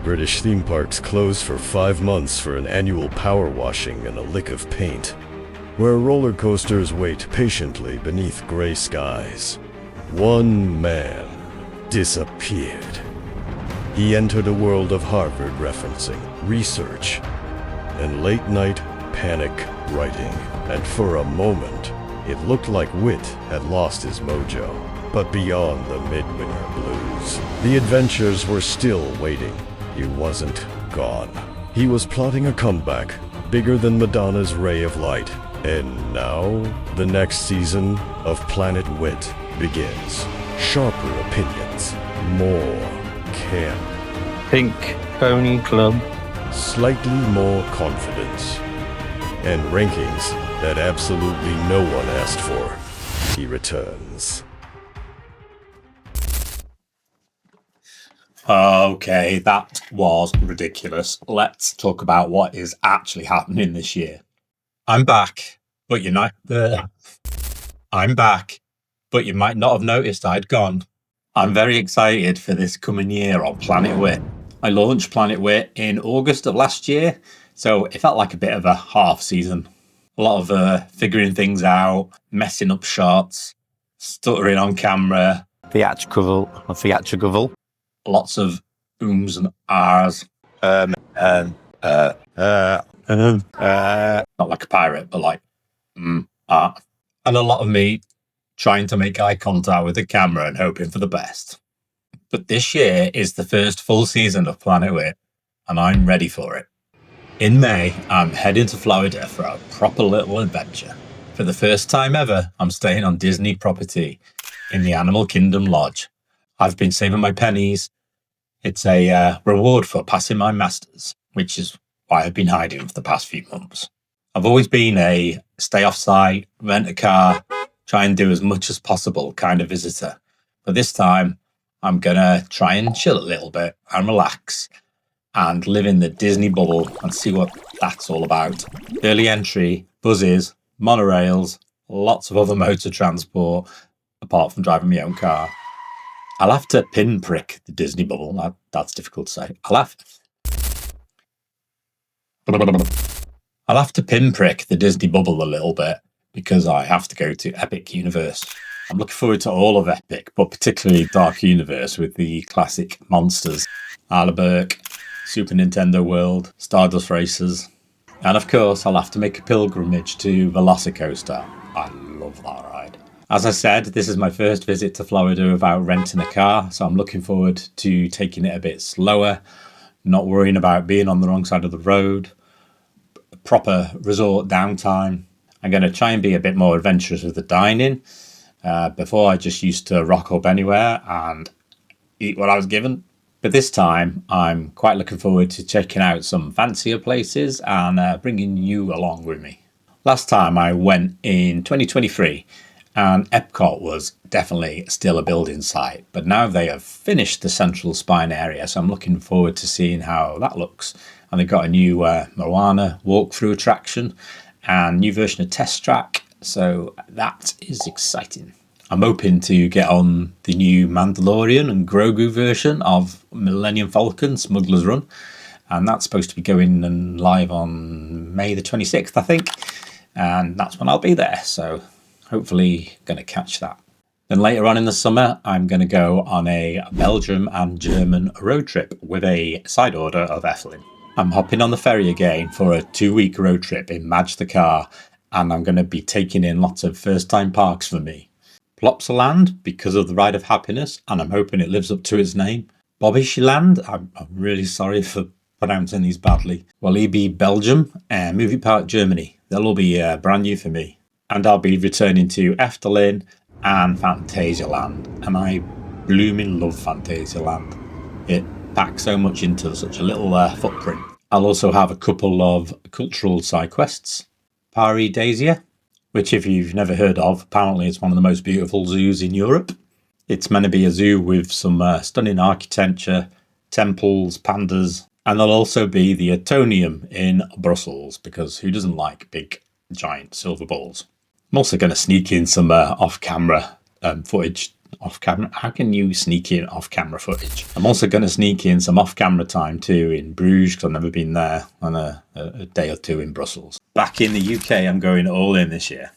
British theme parks closed for 5 months for an annual power washing and a lick of paint, where roller coasters wait patiently beneath gray skies. One man disappeared. He entered a world of Harvard referencing, research, and late-night panic writing. And for a moment, it looked like Whit had lost his mojo. But beyond the midwinter blues, the adventures were still waiting. He wasn't gone. He was plotting a comeback, bigger than Madonna's ray of light. And now, the next season of Planet Whit begins. Sharper opinions, more camp, Pink Pony Club, slightly more confidence, and rankings that absolutely no one asked for. He returns. Okay, that was ridiculous. Let's talk about what is actually happening this year. I'm back, but you're not. I'm back, but you might not have noticed I'd gone. I'm very excited for this coming year on Planet Whit. I launched Planet Whit in August of last year, so it felt like a bit of a half season. A lot of figuring things out, messing up shots, stuttering on camera. theatrical. Lots of ooms and ahs. Not like a pirate, but like ah. And a lot of me trying to make eye contact with the camera and hoping for the best. But this year is the first full season of Planet Whit, and I'm ready for it. In May, I'm heading to Florida for a proper little adventure. For the first time ever, I'm staying on Disney property in the Animal Kingdom Lodge. I've been saving my pennies. It's a reward for passing my masters, which is why I've been hiding for the past few months. I've always been a stay off site, rent a car, try and do as much as possible kind of visitor. But this time, I'm going to try and chill a little bit and relax and live in the Disney bubble and see what that's all about. Early entry, buses, monorails, lots of other modes of transport, apart from driving my own car. I'll have to pinprick the Disney bubble. That's difficult to say. I'll have to pinprick the Disney bubble a little bit because I have to go to Epic Universe. I'm looking forward to all of Epic, but particularly Dark Universe with the classic monsters. Arleberg, Super Nintendo World, Stardust Racers. And of course, I'll have to make a pilgrimage to Velocicoaster. I love that ride. As I said, this is my first visit to Florida without renting a car, so I'm looking forward to taking it a bit slower, not worrying about being on the wrong side of the road, proper resort downtime. I'm going to try and be a bit more adventurous with the dining. Before I just used to rock up anywhere and eat what I was given. But this time, I'm quite looking forward to checking out some fancier places and bringing you along with me. Last time I went in 2023, and Epcot was definitely still a building site, but now they have finished the central spine area, so I'm looking forward to seeing how that looks. And they've got a new Moana walkthrough attraction and new version of Test Track, so that is exciting. I'm hoping to get on the new Mandalorian and Grogu version of Millennium Falcon Smuggler's Run, and that's supposed to be going live on May the 26th, I think, and that's when I'll be there, so hopefully going to catch that. Then later on in the summer, I'm going to go on a Belgium and German road trip with a side order of Efteling. I'm hopping on the ferry again for a 2-week road trip in Madge the Car, and I'm going to be taking in lots of first-time parks for me. Plopsaland, because of the Ride of Happiness, and I'm hoping it lives up to its name. Bobbysland, I'm really sorry for pronouncing these badly. Walibi Belgium, and Movie Park Germany. They'll all be brand new for me. And I'll be returning to Efteling and Phantasialand. And I blooming love Phantasialand. It packs so much into such a little footprint. I'll also have a couple of cultural side quests. Paridasia, which if you've never heard of, apparently it's one of the most beautiful zoos in Europe. It's meant to be a zoo with some stunning architecture, temples, pandas, and there'll also be the Atonium in Brussels, because who doesn't like big, giant silver balls? I'm also going to sneak in some off-camera footage off camera. How can you sneak in off camera footage? I'm also going to sneak in some off camera time too in Bruges, because I've never been there, and a day or two in Brussels. Back in the UK, I'm going all in this year.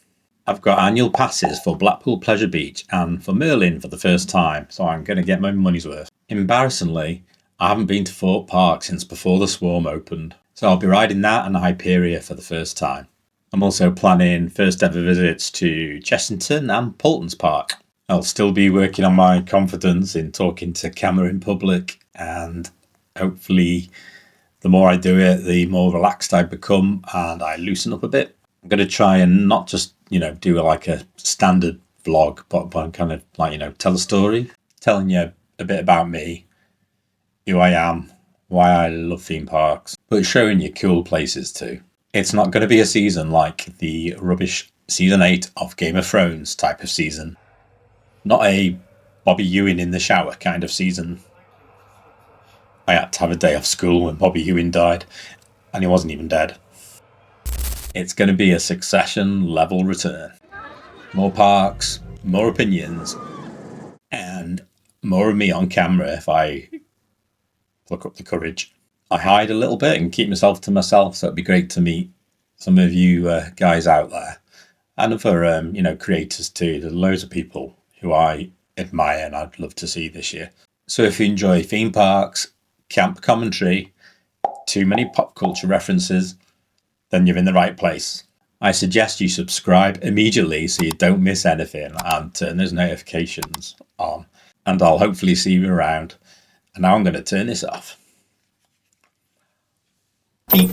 I've got annual passes for Blackpool Pleasure Beach and for Merlin for the first time, so I'm going to get my money's worth. Embarrassingly, I haven't been to Fort Park since before the Swarm opened, so I'll be riding that and Hyperia for the first time. I'm also planning first ever visits to Chessington and Paultons Park. I'll still be working on my confidence in talking to camera in public, and hopefully the more I do it, the more relaxed I become and I loosen up a bit. I'm going to try and not just, do like a standard vlog, but kind of like, tell a story, telling you a bit about me, who I am, why I love theme parks, but showing you cool places too. It's not going to be a season like the rubbish season 8 of Game of Thrones type of season. Not a Bobby Ewing in the shower kind of season. I had to have a day off school when Bobby Ewing died, and he wasn't even dead. It's going to be a Succession level return. More parks, more opinions, and more of me on camera if I pluck up the courage. I hide a little bit and keep myself to myself, so it'd be great to meet some of you guys out there, and other creators too. There's loads of people who I admire and I'd love to see this year. So if you enjoy theme parks, camp commentary, too many pop culture references, then you're in the right place. I suggest you subscribe immediately so you don't miss anything, and turn those notifications on. And I'll hopefully see you around. And now I'm going to turn this off. Beep.